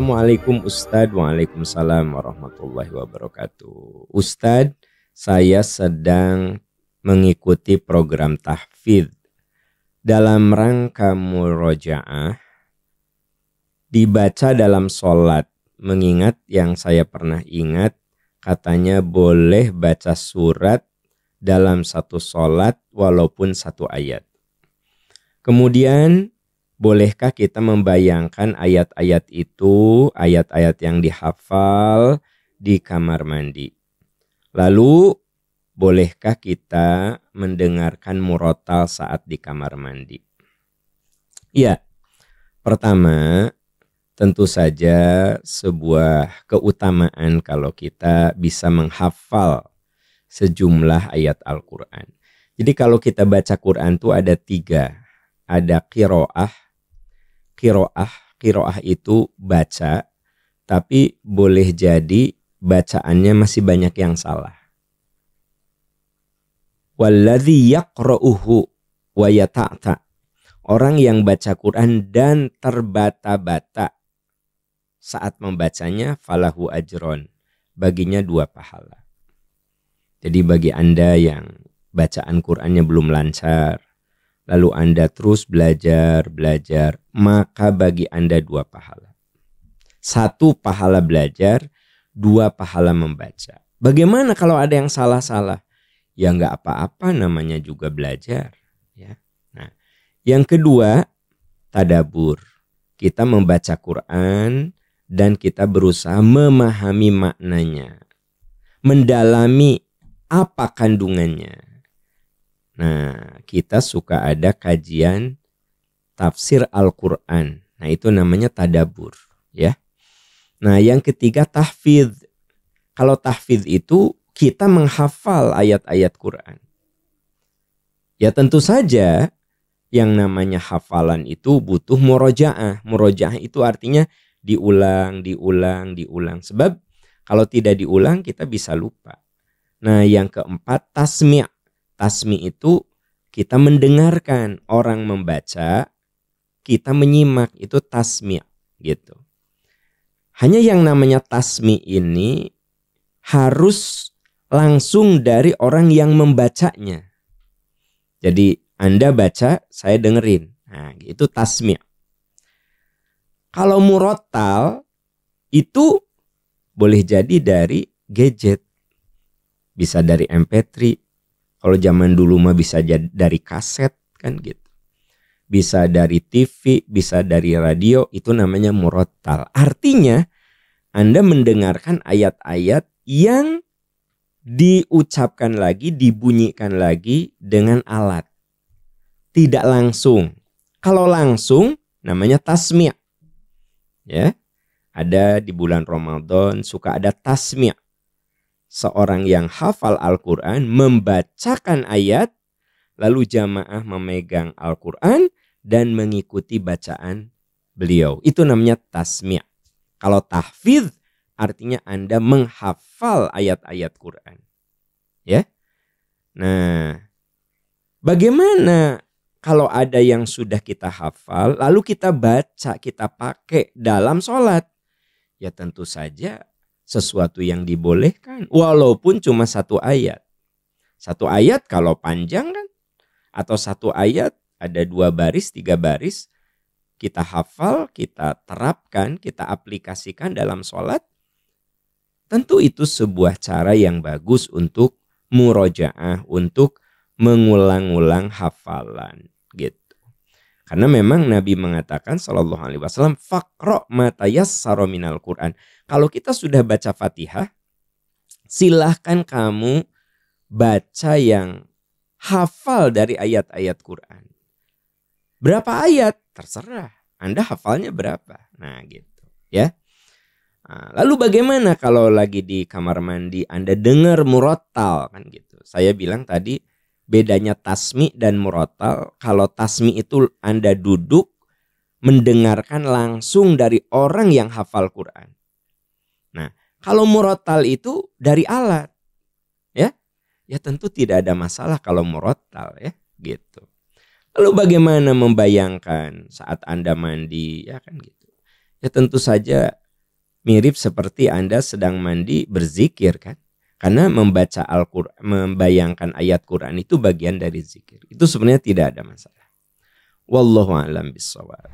Assalamualaikum Ustadz. Waalaikumsalam warahmatullahi wabarakatuh. Ustadz, saya sedang mengikuti program tahfidz. Dalam rangka murojaah, dibaca dalam sholat. Mengingat yang saya pernah ingat, katanya boleh baca surat dalam satu sholat walaupun satu ayat. Kemudian, bolehkah kita membayangkan ayat-ayat itu, ayat-ayat yang dihafal di kamar mandi? Lalu, bolehkah kita mendengarkan murotal saat di kamar mandi? Ya, pertama, tentu saja sebuah keutamaan kalau kita bisa menghafal sejumlah ayat Al-Quran. Jadi kalau kita baca Quran itu ada 3. Ada qiraah. Qiraah itu baca, tapi boleh jadi bacaannya masih banyak yang salah. Walladzi yaqra'uhu wa yata'ta. Orang yang baca Quran dan terbata-bata saat membacanya, falahu ajron. Baginya 2 pahala. Jadi bagi Anda yang bacaan Qurannya belum lancar, lalu Anda terus belajar, maka bagi Anda 2 pahala. 1 pahala belajar, 2 pahala membaca. Bagaimana kalau ada yang salah-salah? Ya nggak apa-apa, namanya juga belajar. Ya. Nah, yang kedua, tadabur. Kita membaca Quran dan kita berusaha memahami maknanya, mendalami apa kandungannya. Nah, kita suka ada kajian tafsir Al-Quran. Nah, itu namanya tadabur, ya. Nah, yang ketiga tahfidz. Kalau tahfidz itu kita menghafal ayat-ayat Quran. Ya tentu saja yang namanya hafalan itu butuh murojaah. Murojaah itu artinya diulang. Sebab kalau tidak diulang kita bisa lupa. Nah, yang keempat tasmi'. Tasmi' itu kita mendengarkan orang membaca, kita menyimak, itu tasmi' gitu. Hanya yang namanya tasmi' ini harus langsung dari orang yang membacanya. Jadi Anda baca, saya dengerin. Nah, itu tasmi'. Kalau murotal itu boleh jadi dari gadget. Bisa dari MP3. Kalau zaman dulu mah bisa dari kaset kan gitu. Bisa dari TV, bisa dari radio, itu namanya murotal. Artinya Anda mendengarkan ayat-ayat yang diucapkan lagi, dibunyikan lagi dengan alat. Tidak langsung. Kalau langsung namanya tasmi'. Ya. Ada di bulan Ramadan suka ada tasmi'. Seorang yang hafal Al-Quran membacakan ayat, lalu jamaah memegang Al-Quran dan mengikuti bacaan beliau. Itu namanya tasmi'. Kalau tahfidz artinya Anda menghafal ayat-ayat Quran. Ya. Nah, bagaimana kalau ada yang sudah kita hafal lalu kita baca, kita pakai dalam sholat? Ya tentu saja sesuatu yang dibolehkan, walaupun cuma 1 ayat. 1 ayat kalau panjang kan, atau 1 ayat ada 2 baris, 3 baris, kita hafal, kita terapkan, kita aplikasikan dalam sholat. Tentu itu sebuah cara yang bagus untuk murojaah, untuk mengulang-ulang hafalan gitu. Karena memang Nabi mengatakan sallallahu alaihi wasallam, faqra ma tayassara minal Qur'an. Kalau kita sudah baca Fatihah, silahkan kamu baca yang hafal dari ayat-ayat Quran. Berapa ayat? Terserah. Anda hafalnya berapa? Nah gitu ya. Nah, lalu bagaimana kalau lagi di kamar mandi Anda dengar murotal kan gitu. Saya bilang tadi bedanya tasmi dan murotal. Kalau tasmi itu Anda duduk mendengarkan langsung dari orang yang hafal Quran. Nah, kalau murotal itu dari alat. Ya tentu tidak ada masalah kalau murotal ya gitu. Lalu bagaimana membayangkan saat Anda mandi ya kan gitu. Ya tentu saja mirip seperti Anda sedang mandi berzikir kan? Karena membaca Al-Quran, membayangkan ayat Quran itu bagian dari zikir. Itu sebenarnya tidak ada masalah. Wallahu a'lam bishawab.